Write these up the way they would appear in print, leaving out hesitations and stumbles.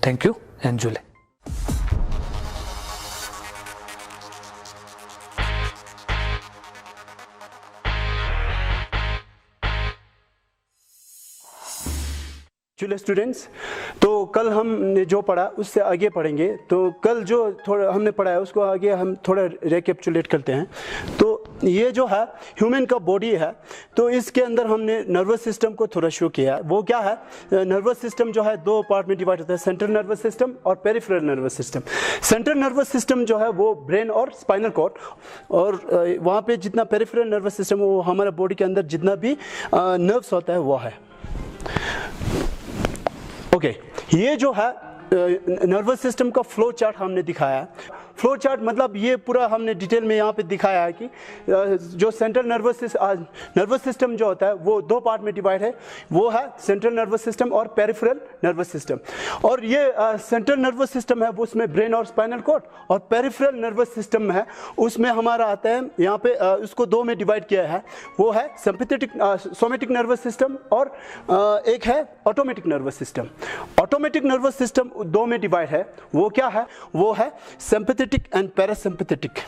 Thank you and जुले। चलिए students, तो कल हमने जो पढ़ा उससे आगे पढ़ेंगे। तो कल जो थोड़ा हमने पढ़ा है उसको आगे हम थोड़ा रिकैपिचुलेट करते हैं। तो ये जो है ह्यूमन का बॉडी है, तो इसके अंदर हमने नर्वस सिस्टम को थोड़ा शो किया। वो क्या है, नर्वस सिस्टम जो है दो पार्ट में डिवाइड होता है, सेंट्रल नर्वस सिस्टम और peripheral nervous system. Central nervous system जो है वो ब्रेन और स्पाइनल कॉर्ड, और वहाँ पे जितना पेरिफेरल नर्वस सिस्टम वो हमारे बॉडी के अंदर जितना भी नर्व्स होता है वो है। ओके, ये जो है नर्वस सिस्टम का फ्लो चार्ट हमने दिखाया है। फ्लो चार्ट मतलब ये पूरा हमने डिटेल में यहाँ पे दिखाया है कि जो सेंट्रल नर्वस सिस्टम जो होता है वो दो पार्ट में डिवाइड है। वो है सेंट्रल नर्वस सिस्टम और पेरिफेरल नर्वस सिस्टम। और ये सेंट्रल नर्वस सिस्टम है वो उसमें ब्रेन और स्पाइनल कॉर्ड, और पेरिफेरल नर्वस सिस्टम है उसमें हमारा आता है यहाँ पे उसको दो में डिवाइड किया है। वो है सोमेटिक नर्वस सिस्टम और एक है automatic nervous system. Automatic nervous system दो में डिवाइड है। वो क्या है, वो है सिंपैथेटिक एंड पैरासिम्पैथेटिक।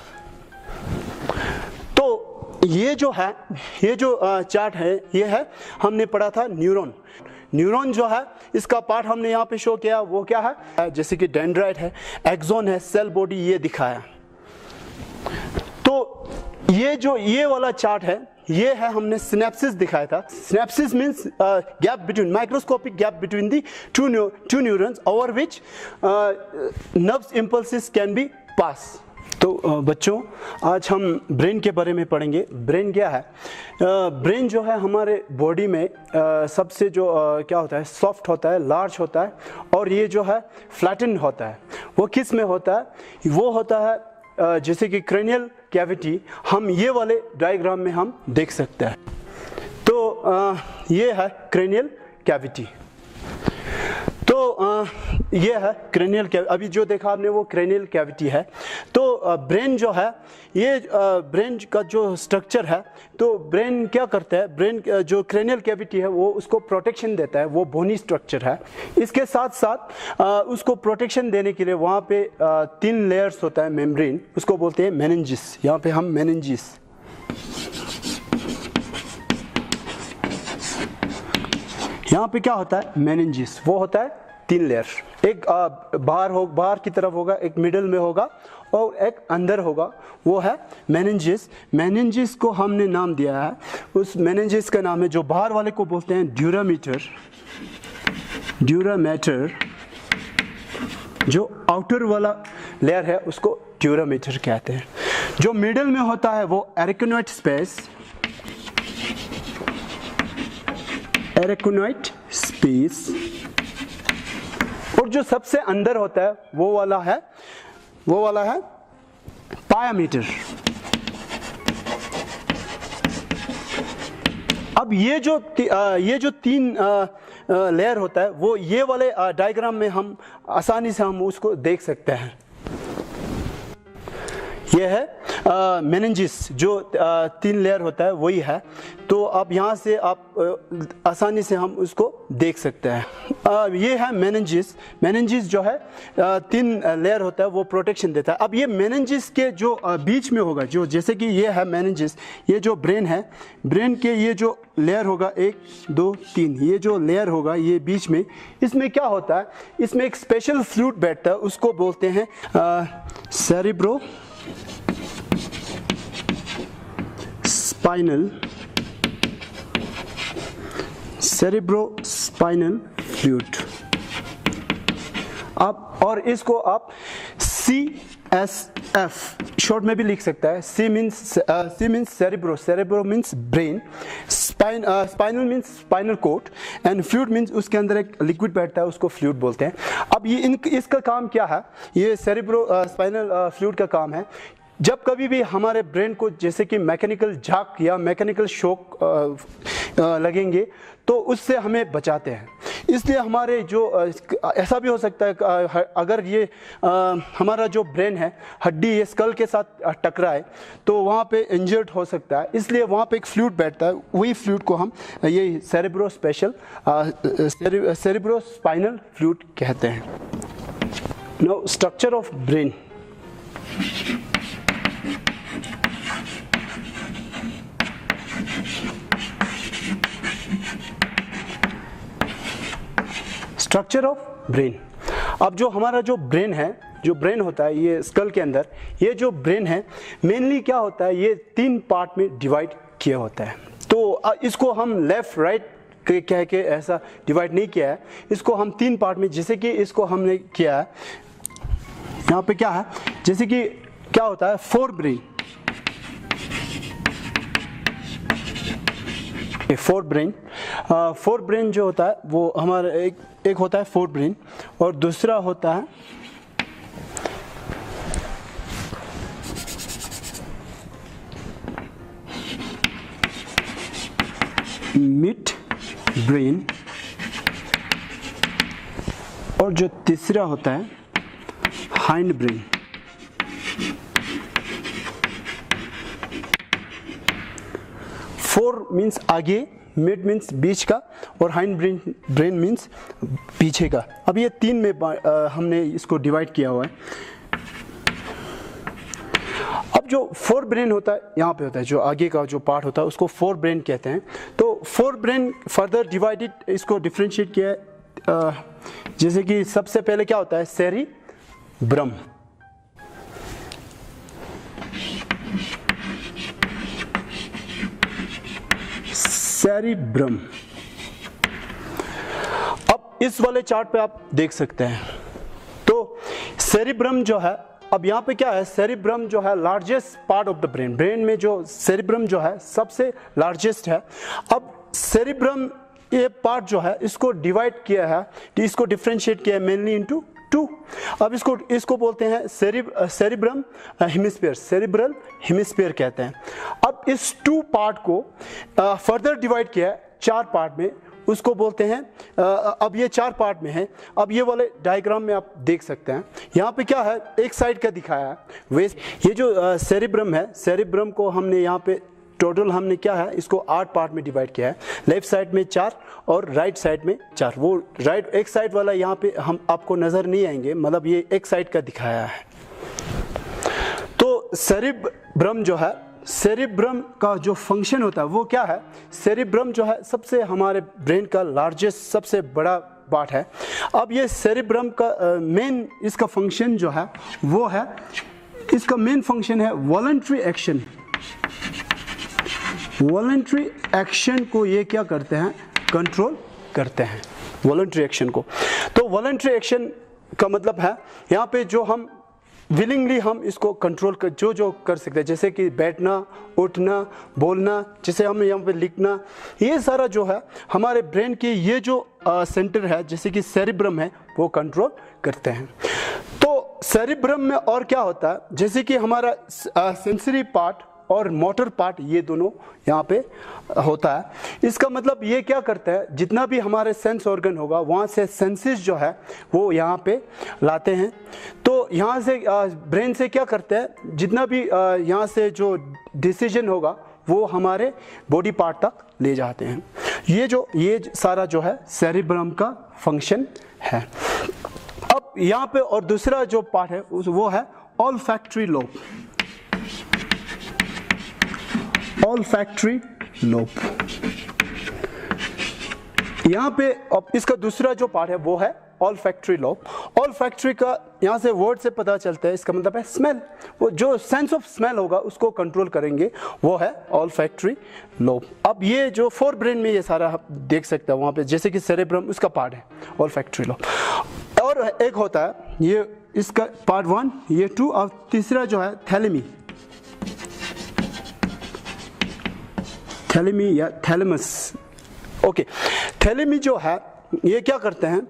तो ये जो है, ये जो चार्ट है, ये है हमने पढ़ा था न्यूरॉन। न्यूरॉन जो है इसका पार्ट हमने यहाँ पे शो किया। वो क्या है, जैसे कि डेंड्राइट है, एक्सॉन है, सेल बॉडी, ये दिखाया। तो ये जो ये वाला चार्ट है, ये है हमने सिनेप्सिस दिखाया था। Synapsis means gap between, microscopic gap between the two neurons over which nerves impulses can be pass. तो बच्चों, आज हम ब्रेन के बारे में पढ़ेंगे। ब्रेन क्या है? ब्रेन जो है हमारे बॉडी में सबसे जो क्या होता है, सॉफ्ट होता है, लार्ज होता है, और ये जो है फ्लैटन होता है। वो किस में होता है? वो होता है जैसे कि क्रेनियल कैविटी, हम ये वाले डायग्राम में हम देख सकते हैं। तो ये है क्रेनियल कैविटी। तो ये है क्रेनियल कैविटी, अभी जो देखा आपने वो क्रेनियल कैविटी है। तो ब्रेन जो है, ये ब्रेन का जो स्ट्रक्चर है, तो ब्रेन क्या करता है, ब्रेन जो क्रेनियल कैविटी है वो उसको प्रोटेक्शन देता है, वो बोनी स्ट्रक्चर है। इसके साथ साथ उसको प्रोटेक्शन देने के लिए वहाँ पे 3 लेयर्स होता है मेम्ब्रेन, उसको बोलते हैं मेनिंजिस। यहाँ पे हम मेनिंजिस, यहाँ पे क्या होता है, मेनिंजिस, वो होता है 3 लेयर। एक बाहर की तरफ होगा, एक मिडिल में होगा, और एक अंदर होगा, वो है मेनिंजिस। मेनिंजिस को हमने नाम दिया है, उस मेनिंजिस का नाम है, जो बाहर वाले को बोलते हैं ड्यूरामीटर। ड्यूरामीटर, जो आउटर वाला लेयर है उसको ड्यूरामीटर कहते हैं। जो मिडिल में होता है वो एरिकनोइड स्पेस, एरिकनोइड स्पेस, और जो सबसे अंदर होता है वो वाला है पायामीटर। अब ये जो 3 लेयर होता है, वो ये वाले डायग्राम में हम आसानी से हम उसको देख सकते हैं। ये है मेनिंजिस, जो 3 लेयर होता है वही है। तो अब यहाँ से आप आसानी से हम उसको देख सकते हैं। ये है मेनिंजिस। मेनिंजिस जो है 3 लेयर होता है, वो प्रोटेक्शन देता है। अब ये मेनिंजिस के जो बीच में होगा, जो जैसे कि ये है मेनिंजिस, ये जो ब्रेन है, ब्रेन के ये जो लेयर होगा 1 2 3, ये जो लेयर होगा ये बीच में, इसमें क्या होता है, इसमें एक स्पेशल फ्लूइड बैठता है, उसको बोलते हैं सेरेब्रो सेरेब्रोस्पाइनल फ्लूइड। आप और इसको आप CSF शॉर्ट में भी लिख सकता है। C means cerebro means brain, spinal means spinal cord, and fluid means उसके अंदर एक लिक्विड बैठता है, उसको फ्लूइड बोलते हैं। अब ये इसका काम क्या है, ये सेरेब्रो स्पाइनल फ्लूइड का काम है, जब कभी भी हमारे ब्रेन को जैसे कि मैकेनिकल झटका या मैकेनिकल शॉक लगेंगे तो उससे हमें बचाते हैं। इसलिए हमारे जो ऐसा भी हो सकता है अगर ये हमारा जो ब्रेन है, हड्डी ये स्कल के साथ टकराए तो वहाँ पे इंजर्ड हो सकता है, इसलिए वहाँ पे एक फ्लूइड बैठता है, वही फ्लूइड को हम ये सेरेब्रोस्पाइनल फ्लूइड कहते हैं। Now structure of brain. Structure of brain. अब जो हमारा जो ब्रेन है, जो ब्रेन होता है ये स्कल के अंदर, ये जो ब्रेन है मेनली क्या होता है, ये 3 पार्ट में डिवाइड किया होता है। तो इसको हम लेफ्ट राइट कह के ऐसा डिवाइड नहीं किया है, इसको हम 3 पार्ट में, जैसे कि इसको हमने किया है यहाँ पे क्या है, जैसे कि क्या होता है फोर ब्रेन, फोर ब्रेन जो होता है वो हमारा एक होता है फोर ब्रेन, और दूसरा होता है मिड ब्रेन, और जो तीसरा होता है हाइंड ब्रेन। फोर मीन्स आगे, मिड मीन्स बीच का, और हाइंड ब्रेन मीन्स पीछे का। अब ये 3 में हमने इसको डिवाइड किया हुआ है। अब जो फोर ब्रेन होता है यहाँ पे होता है, जो आगे का जो पार्ट होता है उसको फोर ब्रेन कहते हैं। तो फोर ब्रेन फर्दर डिवाइडेड, इसको डिफरेंशिएट किया है। जैसे कि सबसे पहले क्या होता है सेरिब्रम, सेरिब्रम। अब इस वाले चार्ट पे आप देख सकते हैं, तो सेरिब्रम जो है, अब यहाँ पे क्या है, सेरिब्रम जो है largest part of the brain, brain में जो सेरिब्रम जो है सबसे लार्जेस्ट है। अब सेरिब्रम ये पार्ट जो है इसको डिवाइड किया है, इसको डिफरेंशिएट किया है मेनली इनटू 2। अब इसको बोलते हैं सेरिब्रम हेमिस्फीयर, सेरिब्रल हेमिस्फीयर कहते हैं। अब इस 2 पार्ट को फर्दर डिवाइड किया है 4 पार्ट में, उसको बोलते हैं अब ये 4 पार्ट में है। अब ये वाले डायग्राम में आप देख सकते हैं, यहाँ पे क्या है एक साइड का दिखाया है वेस्ट। ये जो सेरिब्रम है, सेरिब्रम को हमने यहाँ पे टोटल हमने क्या है इसको 8 पार्ट में डिवाइड किया है। लेफ्ट साइड में 4 और राइट साइड में 4। वो राइट एक साइड वाला यहाँ पे हम आपको नज़र नहीं आएंगे, मतलब ये एक साइड का दिखाया है। तो सेरिब्रम जो है, सेरिब्रम का जो फंक्शन होता है वो क्या है, सेरिब्रम जो है सबसे हमारे ब्रेन का लार्जेस्ट सबसे बड़ा पार्ट है। अब ये सेरिब्रम का मेन इसका फंक्शन जो है वो है, इसका मेन फंक्शन है वॉलंटरी एक्शन। वॉलंटरी एक्शन को ये क्या करते हैं, कंट्रोल करते हैं वॉलंटरी एक्शन को। तो वॉलंटरी एक्शन का मतलब है यहाँ पे जो हम विलिंगली हम इसको कंट्रोल कर जो कर सकते हैं, जैसे कि बैठना, उठना, बोलना, जैसे हम यहाँ पे लिखना, ये सारा जो है हमारे ब्रेन की ये जो सेंटर है जैसे कि सेरिब्रम है वो कंट्रोल करते हैं। तो सेरिब्रम में और क्या होता है, जैसे कि हमारा सेंसरी पार्ट और मोटर पार्ट ये दोनों यहाँ पे होता है। इसका मतलब ये क्या करता है, जितना भी हमारे सेंस ऑर्गन होगा वहाँ से सेंसेस जो है वो यहाँ पे लाते हैं। तो यहाँ से ब्रेन से क्या करते हैं, जितना भी यहाँ से जो डिसीजन होगा वो हमारे बॉडी पार्ट तक ले जाते हैं। ये सारा जो है सेरिब्रम का फंक्शन है। अब यहाँ पे और दूसरा जो पार्ट है वो है ऑल्फैक्टरी लोब। ऑल्फैक्टरी लोब यहाँ पे, अब इसका दूसरा जो पार्ट है वो है ऑल्फैक्टरी लोब। ऑल्फैक्टरी का यहाँ से वर्ड से पता चलता है, इसका मतलब है स्मेल। वो जो सेंस ऑफ स्मेल होगा उसको कंट्रोल करेंगे, वो है ऑल्फैक्टरी लोब। अब ये जो फोर ब्रेन में ये सारा आप देख सकते हैं वहाँ पे, जैसे कि सेरेब्रम उसका पार्ट है ऑल्फैक्टरी लोब। और एक होता है ये इसका पार्ट 1, ये 2, और तीसरा जो है थैलेमी, थैलेमी या थैलेमस। ओके, थैलेमी जो है ये क्या करते हैं,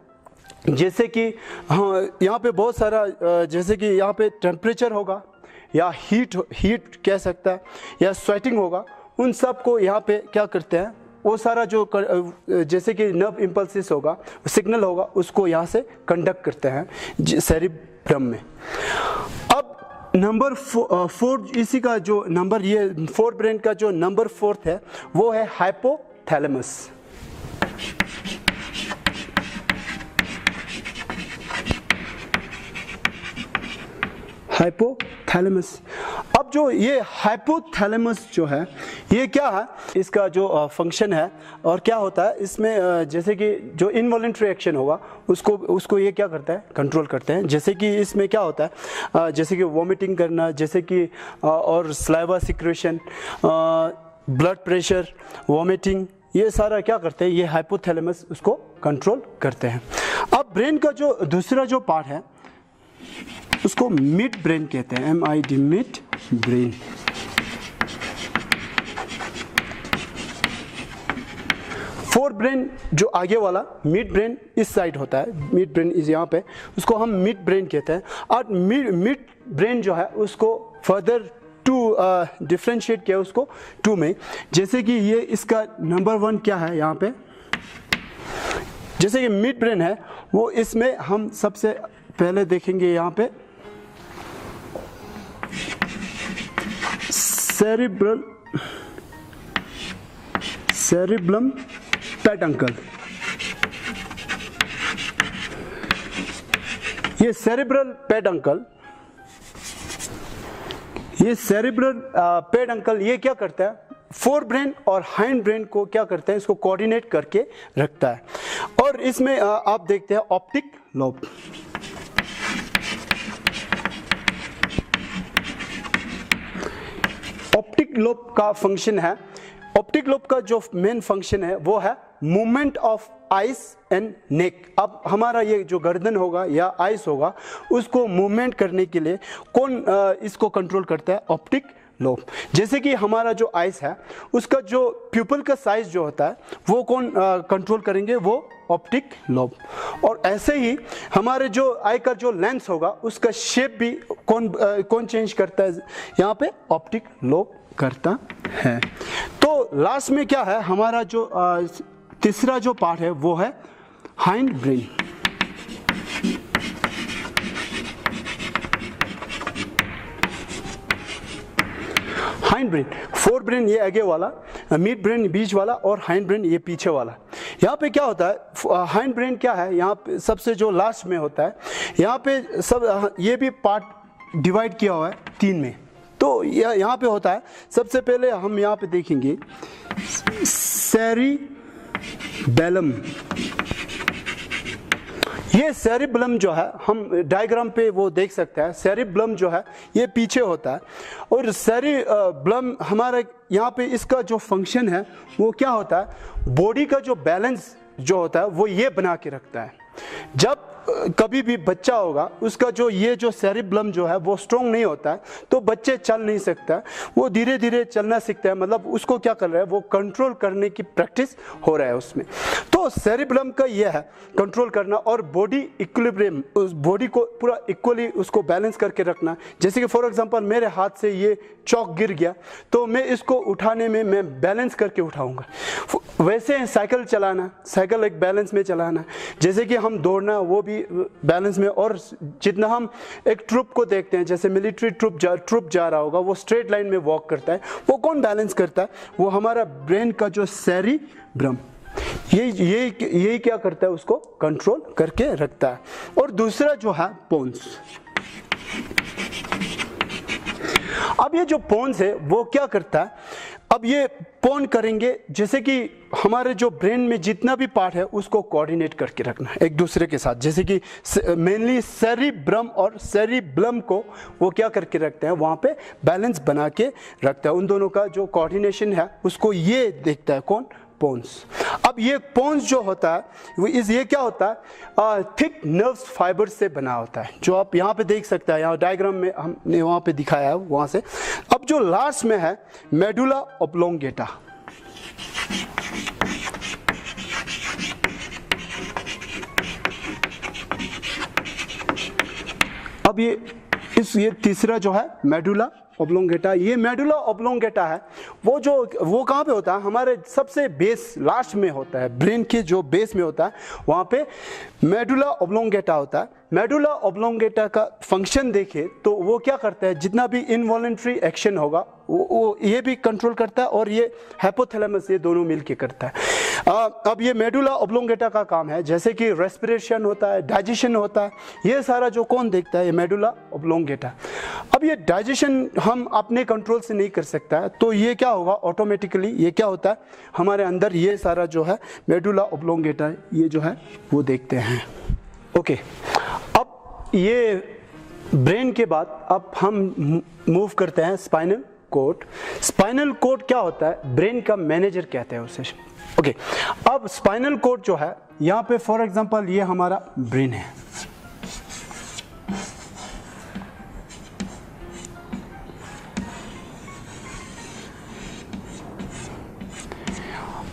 जैसे कि हाँ यहाँ पे बहुत सारा जैसे कि यहाँ पे टेम्परेचर होगा या हीट कह सकता है या स्वेटिंग होगा, उन सब को यहाँ पे क्या करते हैं, वो सारा जो जैसे कि नर्व इम्पल्सिस होगा, सिग्नल होगा, उसको यहाँ से कंडक्ट करते हैं सेरिब्रम में। अब नंबर 4 इसी का जो नंबर, ये 4 ब्रेन का जो नंबर 4 है वो है हाइपोथैलेमस। हाइपोथैलेमस। अब जो ये हाइपोथैलेमस जो है ये क्या है, इसका जो फंक्शन है और क्या होता है इसमें, जैसे कि जो इनवॉलेंट्री एक्शन होगा उसको ये क्या करता है, कंट्रोल करते हैं। जैसे कि इसमें क्या होता है, जैसे कि वॉमिटिंग करना, जैसे कि और saliva secretion, blood pressure, vomiting, ये सारा क्या करते हैं, ये हाइपोथैलेमस उसको कंट्रोल करते हैं। अब ब्रेन का जो दूसरा जो पार्ट है उसको मिड ब्रेन कहते हैं, MID, mid brain. Fore brain जो आगे वाला मिड ब्रेन इस साइड होता है, मिड ब्रेन इस यहाँ पे, उसको हम मिड ब्रेन कहते हैं। और मिड ब्रेन जो है उसको फर्दर टू डिफ्रेंशिएट किया उसको टू में। जैसे कि ये इसका नंबर 1 क्या है यहाँ पे, जैसे कि मिड ब्रेन है वो, इसमें हम सबसे पहले देखेंगे यहाँ पे सेरिब्रम पेडंकल। ये सेरिब्रल पेडंकल, ये सेरिब्रल पेडंकल ये क्या करता है, फोर ब्रेन और हाइंड ब्रेन को क्या करते हैं, इसको कोऑर्डिनेट करके रखता है। और इसमें आप देखते हैं ऑप्टिक लोब। ऑप्टिक लोब का फंक्शन है, ऑप्टिक लोब का जो मेन फंक्शन है वो है movement of ice and neck. अब हमारा ये जो गर्दन होगा या आइस होगा उसको मूवमेंट करने के लिए कौन इसको कंट्रोल करता है, ऑप्टिक लोब। जैसे कि हमारा जो आइस है उसका जो प्यूपल का साइज जो होता है वो कौन कंट्रोल करेंगे, वो ऑप्टिक लोब। और ऐसे ही हमारे जो आई का जो लेंस होगा उसका शेप भी कौन चेंज करता है, यहाँ पे ऑप्टिक लोब करता है। तो लास्ट में क्या है, हमारा जो तीसरा जो पार्ट है वो है hind brain. Hind brain, fore brain ये आगे वाला, मिड ब्रेन बीच वाला और हाइंड ब्रेन ये पीछे वाला। यहाँ पे क्या होता है, हाइंड ब्रेन क्या है, यहाँ पे सबसे जो लास्ट में होता है, यहाँ पे सब ये भी पार्ट डिवाइड किया हुआ है 3 में। तो यहाँ पे होता है, सबसे पहले हम यहाँ पे देखेंगे सेरिबेलम। ये सेरिबेलम जो है हम डायग्राम पे वो देख सकते हैं, सेरिबेलम जो है ये पीछे होता है। और सेरिबेलम हमारा यहाँ पे इसका जो फंक्शन है वो क्या होता है, बॉडी का जो बैलेंस जो होता है वो ये बना के रखता है। जब कभी भी बच्चा होगा उसका जो ये जो सेरिबेलम जो है वो स्ट्रॉन्ग नहीं होता है तो बच्चे चल नहीं सकता, वो धीरे धीरे चलना सीखता है, मतलब उसको क्या कर रहा है, वो कंट्रोल करने की प्रैक्टिस हो रहा है उसमें। तो सेरिबेलम का ये है कंट्रोल करना और बॉडी इक्विलिब्रियम, उस बॉडी को पूरा इक्वली उसको बैलेंस करके रखना। जैसे कि फॉर एग्जांपल मेरे हाथ से ये चौक गिर गया तो मैं इसको उठाने में मैं बैलेंस करके उठाऊंगा। वैसे साइकिल चलाना, साइकिल एक बैलेंस में चलाना, जैसे कि हम दौड़ना वो भी बैलेंस में। और जितना हम एक ट्रुप को देखते हैं, जैसे मिलिट्री ट्रुप जा रहा होगा वो स्ट्रेट लाइन में वॉक करता है, वो कौन बैलेंस करता है, वो हमारा ब्रेन का जो सेरिब्रम, ये क्या करता है, उसको कंट्रोल करके रखता है। और दूसरा जो है पोन्स। अब ये जो पोन्स है वो क्या करता है, अब ये पोन करेंगे, जैसे कि हमारे जो ब्रेन में जितना भी पार्ट है उसको कोऑर्डिनेट करके रखना है एक दूसरे के साथ। जैसे कि मेनली सेरिब्रम और सेरिबेलम को वो क्या करके रखते हैं, वहाँ पे बैलेंस बना के रखता है। उन दोनों का जो कोऑर्डिनेशन है उसको ये देखता है कौन, पोन्स। अब ये पोन्स जो होता है ये क्या होता है, थिक नर्व्स फाइबर से बना होता है, जो आप यहाँ पे देख सकते हैं, यहाँ डायग्राम में हमने वहाँ पे दिखाया है वहाँ से। अब जो लास्ट में है मेडुला ऑब्लोंगेटा। अब ये तीसरा जो है मेडुला ऑब्लोंगेटा। ये मेडुला ऑब्लोंगेटा है वो कहाँ पे होता है, हमारे सबसे बेस लास्ट में होता है, ब्रेन के जो बेस में होता है वहाँ पे मेडुला ऑब्लोंगेटा होता है। मेडुला ऑब्लोंगेटा का फंक्शन देखें तो वो क्या करता है, जितना भी इनवॉलेंट्री एक्शन होगा वो ये भी कंट्रोल करता है और ये हाइपोथैलेमस, ये दोनों मिलके करता है। अब ये मेडुला ऑब्लोंगेटा का काम है, जैसे कि रेस्पिरेशन होता है, डाइजेशन होता है, ये सारा जो कौन देखता है, ये मेडुला ऑब्लोंगेटा। अब ये डाइजेशन हम अपने कंट्रोल से नहीं कर सकता है, तो ये क्या होगा, ऑटोमेटिकली ये क्या होता है, हमारे अंदर ये सारा जो है मेडुला ऑब्लोंगेटा ये जो है वो देखते हैं। ओके, अब ये ब्रेन के बाद अब हम मूव करते हैं स्पाइनल कोड। स्पाइनल कोड क्या होता है, ब्रेन का मैनेजर कहते हैं उसे। ओके, अब स्पाइनल कोड जो है यहाँ पे फॉर एग्जांपल ये हमारा ब्रेन है,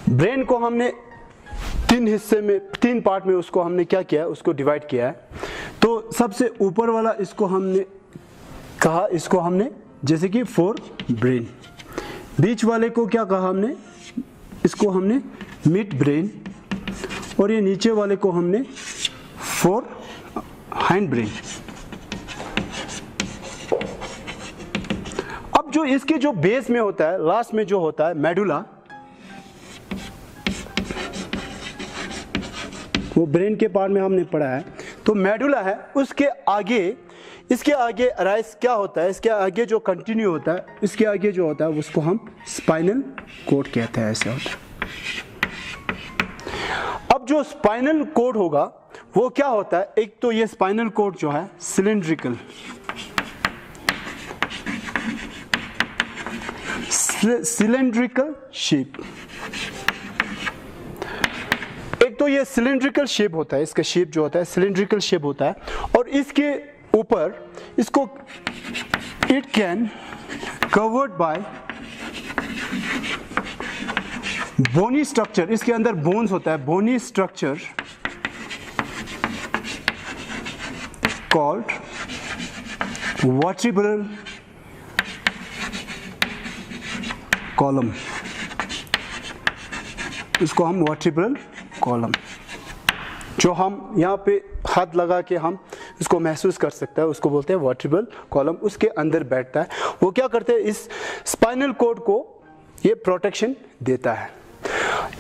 ब्रेन को हमने तीन हिस्से में, तीन पार्ट में उसको हमने क्या किया है, उसको डिवाइड किया है। तो सबसे ऊपर वाला इसको हमने कहा, इसको हमने जैसे कि फोर ब्रेन, बीच वाले को क्या कहा हमने, इसको हमने मिड ब्रेन, और ये नीचे वाले को हमने फोर हाइंड ब्रेन। अब जो इसके जो बेस में होता है, लास्ट में जो होता है मेडुला, वो ब्रेन के पार्ट में हमने पढ़ा है। तो मेडुला है, उसके आगे, इसके आगे राइस क्या होता है, इसके आगे जो कंटिन्यू होता है, इसके आगे जो होता है उसको हम स्पाइनल कोड कहते हैं, ऐसे होता है। अब जो स्पाइनल कोड होगा वो क्या होता है, एक तो ये स्पाइनल कोड जो है सिलेंड्रिकल, सिलेंड्रिकल शेप, एक तो ये सिलेंड्रिकल शेप होता है, इसका शेप जो होता है सिलेंड्रिकल शेप होता है, और इसके ऊपर इसको it can covered by bony structure, इसके अंदर बोन्स होता है, bony structure called vertebral column, इसको हम वर्टिब्रल कॉलम, जो हम यहाँ पे हाथ लगा के हम इसको महसूस कर सकते हैं, उसको बोलते हैं वर्टिब्रल कॉलम, उसके अंदर बैठता है। वो क्या करते हैं, इस स्पाइनल कोड को ये प्रोटेक्शन देता है।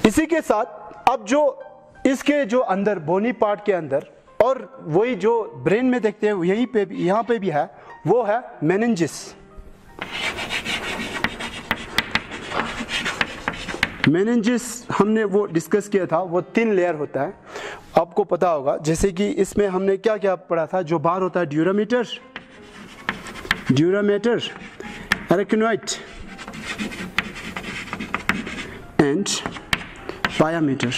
इसी के साथ अब जो इसके जो अंदर बोनी पार्ट के अंदर, और वही जो ब्रेन में देखते हैं यहीं पे भी, यहाँ पे भी है, वो है मेनिंजिस। मेनिंजिस हमने वो डिस्कस किया था, वो 3 लेयर होता है, आपको पता होगा। जैसे कि इसमें हमने क्या क्या पढ़ा था, जो बाहर होता है dura mater, dura mater, arachnoid and pia mater.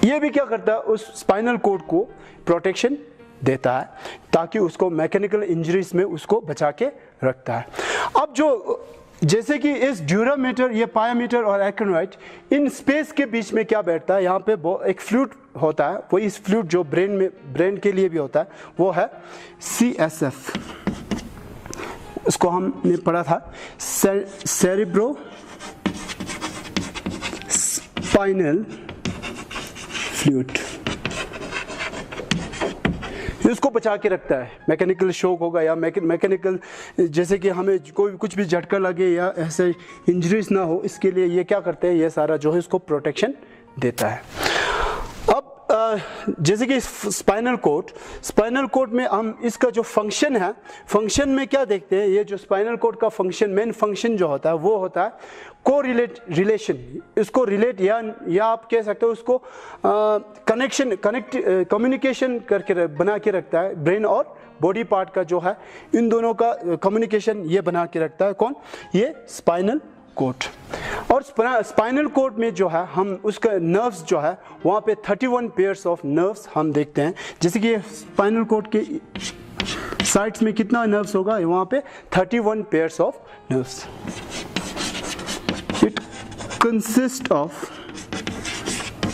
ये भी क्या करता है, उस स्पाइनल कोड को प्रोटेक्शन देता है, ताकि उसको मैकेनिकल इंजरीज में उसको बचा के रखता है। अब जो जैसे कि इस ड्यूरामीटर, ये पायामीटर और एरेक्नोइड, इन स्पेस के बीच में क्या बैठता है, यहाँ पे एक फ्लूइड होता है, वही इस फ्लूइड जो ब्रेन में, ब्रेन के लिए भी होता है, वो है CSF। उसको हमने पढ़ा था सेरिब्रो स्पाइनल फ्लूइड। इसको बचा के रखता है, मैकेनिकल शॉक होगा या मैकेनिकल, जैसे कि हमें कोई कुछ भी झटका लगे या ऐसे इंजरीज ना हो, इसके लिए ये क्या करते हैं, ये सारा जो है इसको प्रोटेक्शन देता है। अब जैसे कि स्पाइनल कोड में हम इसका जो फंक्शन है, फंक्शन में क्या देखते हैं, ये जो स्पाइनल कोड का फंक्शन, मेन फंक्शन जो होता है वो होता है रिलेशन, इसको रिलेट या आप कह सकते हो उसको कम्युनिकेशन करके बना के रखता है, ब्रेन और बॉडी पार्ट का जो है, इन दोनों का कम्युनिकेशन ये बना के रखता है, कौन, ये स्पाइनल कोड। और स्पाइनल कोड में जो है हम उसका नर्व्स जो है, वहाँ पे 31 पेयर्स ऑफ नर्व्स हम देखते हैं। जैसे कि स्पाइनल कोड के साइड्स में कितना नर्व्स होगा, वहाँ पे 31 pairs of nerves. It consists of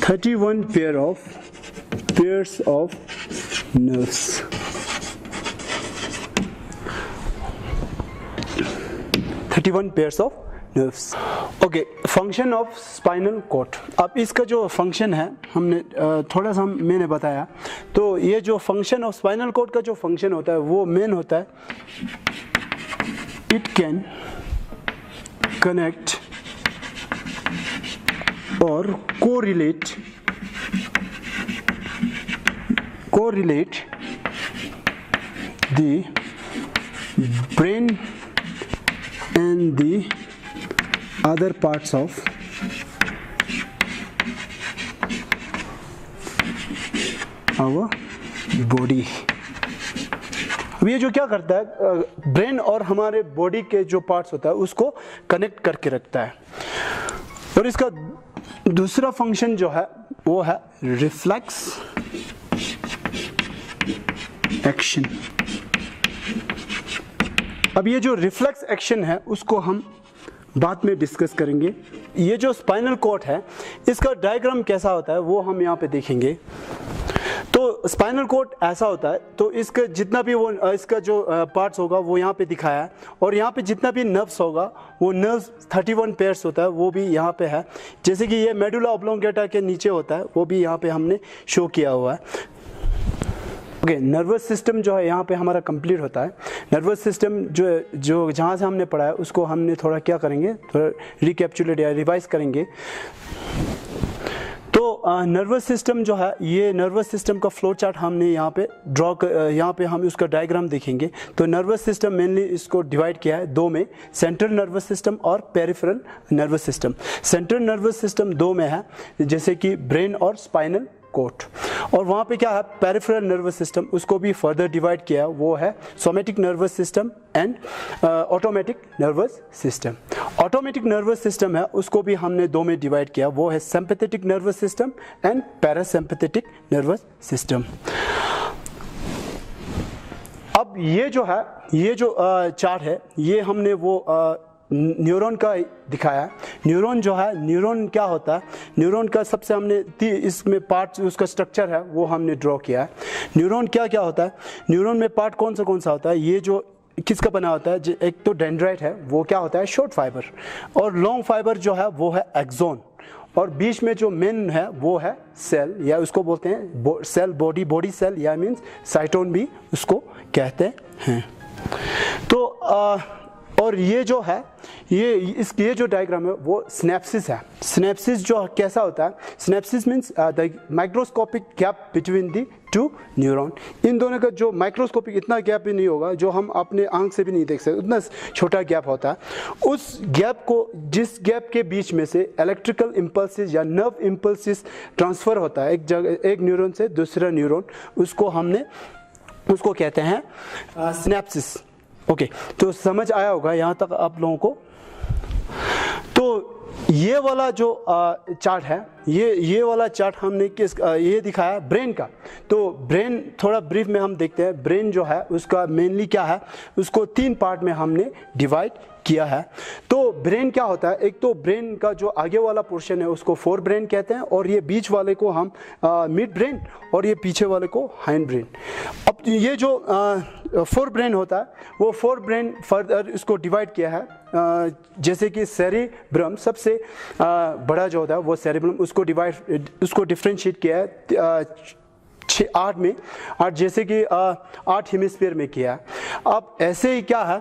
31 pairs of nerves. 31 pairs of nerves. Okay, function of spinal cord. अब इसका जो फंक्शन है हमने थोड़ा सा मैंने बताया, तो ये जो फंक्शन ऑफ स्पाइनल कॉर्ड का जो फंक्शन होता है वो मेन होता है, इट कैन कनेक्ट और correlate the brain and the other parts of our body. अब ये जो क्या करता है, ब्रेन और हमारे बॉडी के जो पार्ट्स होता है उसको कनेक्ट करके रखता है। और इसका दूसरा फंक्शन जो है वो है रिफ्लेक्स एक्शन। अब ये जो रिफ्लेक्स एक्शन है उसको हम बाद में डिस्कस करेंगे। ये जो स्पाइनल कॉर्ड है इसका डायग्राम कैसा होता है वो हम यहाँ पे देखेंगे। तो स्पाइनल कॉर्ड ऐसा होता है, तो इसका जितना भी वो इसका जो पार्ट्स होगा वो यहाँ पे दिखाया है, और यहाँ पे जितना भी नर्व्स होगा वो नर्व्स 31 पेयर्स होता है वो भी यहाँ पे है। जैसे कि ये मेडुला ऑब्लोंगेटा के नीचे होता है वो भी यहाँ पे हमने शो किया हुआ है। ओके, नर्वस सिस्टम जो है यहाँ पे हमारा कंप्लीट होता है। नर्वस सिस्टम जो जहाँ से हमने पढ़ा है उसको हमने थोड़ा क्या करेंगे, थोड़ा रिकैप्चुलेट या रिवाइज करेंगे। तो नर्वस सिस्टम जो है, ये नर्वस सिस्टम का फ्लो चार्ट हमने यहाँ पे यहाँ पे हम उसका डायग्राम देखेंगे। तो नर्वस सिस्टम मेनली इसको डिवाइड किया है दो में, सेंट्रल नर्वस सिस्टम और peripheral nervous system. Central nervous system दो में है, जैसे कि ब्रेन और स्पाइनल कॉर्ड। और वहाँ पे क्या है, पेरिफेरल नर्वस सिस्टम, उसको भी फर्दर डिवाइड किया, वो है somatic nervous system and automatic nervous system. Automatic nervous system है उसको भी हमने दो में डिवाइड किया, वो है sympathetic nervous system and parasympathetic nervous system. अब ये जो है, ये जो चार्ट है ये हमने वो न्यूरॉन का दिखाया है। न्यूरॉन जो है, न्यूरॉन क्या होता है, न्यूरॉन का सबसे हमने इसमें पार्ट, उसका स्ट्रक्चर है वो हमने ड्रॉ किया है। न्यूरॉन क्या क्या होता है, न्यूरॉन में पार्ट कौन सा होता है, ये जो किसका बना होता है, एक तो डेंड्राइट है वो क्या होता है शॉर्ट फाइबर, और लॉन्ग फाइबर जो है वो है एक्सोन, और बीच में जो मेन है वो है सेल, या उसको बोलते हैं सेल बॉडी सेल, या मीन्स साइटोन भी उसको कहते हैं। तो और ये जो है ये जो डायग्राम है वो सिनेप्सिस है। सिनेप्सिस जो कैसा होता है, synapsis means the microscopic gap between the two neuron. इन दोनों का जो माइक्रोस्कोपिक, इतना गैप भी नहीं होगा जो हम अपने आंख से भी नहीं देख सकते, उतना छोटा गैप होता है। उस गैप को, जिस गैप के बीच में से इलेक्ट्रिकल इम्पल्सिस या नर्व इम्पल्सिस ट्रांसफ़र होता है एक न्यूरॉन से दूसरा न्यूरॉन, उसको कहते हैं सिनेप्सिस। ओके, तो समझ आया होगा यहाँ तक आप लोगों को। तो ये वाला जो चार्ट है, ये वाला चार्ट हमने ये दिखाया ब्रेन का। तो ब्रेन थोड़ा ब्रीफ में हम देखते हैं। ब्रेन जो है उसका मेनली क्या है, उसको 3 पार्ट में हमने डिवाइड किया है। तो ब्रेन क्या होता है, एक तो ब्रेन का जो आगे वाला पोर्शन है उसको फोर ब्रेन कहते हैं, और ये बीच वाले को हम मिड ब्रेन, और ये पीछे वाले को हाइंड ब्रेन। अब ये जो फोर ब्रेन होता है वो फोर ब्रेन फर्दर इसको डिवाइड किया है, जैसे कि सेरिब्रम सबसे बड़ा जो होता है वो सेरिब्रम, उसको डिफ्रेंशिएट किया है 8 में, और जैसे कि 8 हेमिस्फीयर में किया है। अब ऐसे ही क्या है,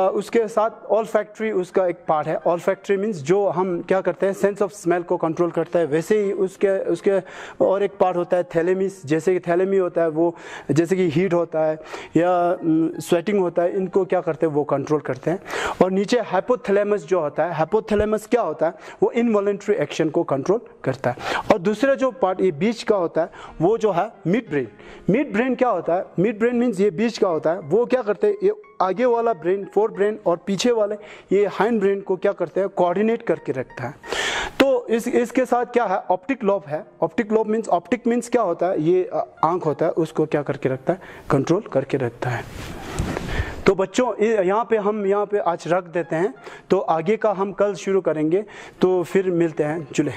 उसके साथ ऑल्फैक्टरी उसका एक पार्ट है। ऑल्फैक्टरी मीन्स जो हम क्या करते हैं, सेंस ऑफ स्मेल को कंट्रोल करता है। वैसे ही उसके और एक पार्ट होता है थैलेमिस, जैसे कि थैलेमी होता है वो, जैसे कि हीट होता है या स्वेटिंग होता है, इनको क्या करते हैं वो कंट्रोल करते हैं। और नीचे हाइपोथैलेमस जो होता है, हाइपोथैलेमस क्या होता है, वो इनवॉलंटरी एक्शन को कंट्रोल करता है। और दूसरा जो पार्ट ये बीच का होता है वो जो है मिड ब्रेन। मिड ब्रेन क्या होता है, मिड ब्रेन मीन्स ये बीच का होता है, वो क्या करते हैं, ये आगे वाला ब्रेन फोर ब्रेन और पीछे वाले ये हाइंड ब्रेन को क्या करते हैं, कोऑर्डिनेट करके रखता है। तो इसके साथ क्या है, ऑप्टिक लोब है। Optic lobe means, optic means क्या होता है, ये आंख होता है, उसको क्या करके रखता है, कंट्रोल करके रखता है। तो बच्चों यहाँ पे आज रख देते हैं, तो आगे का हम कल शुरू करेंगे। तो फिर मिलते हैं, जुले।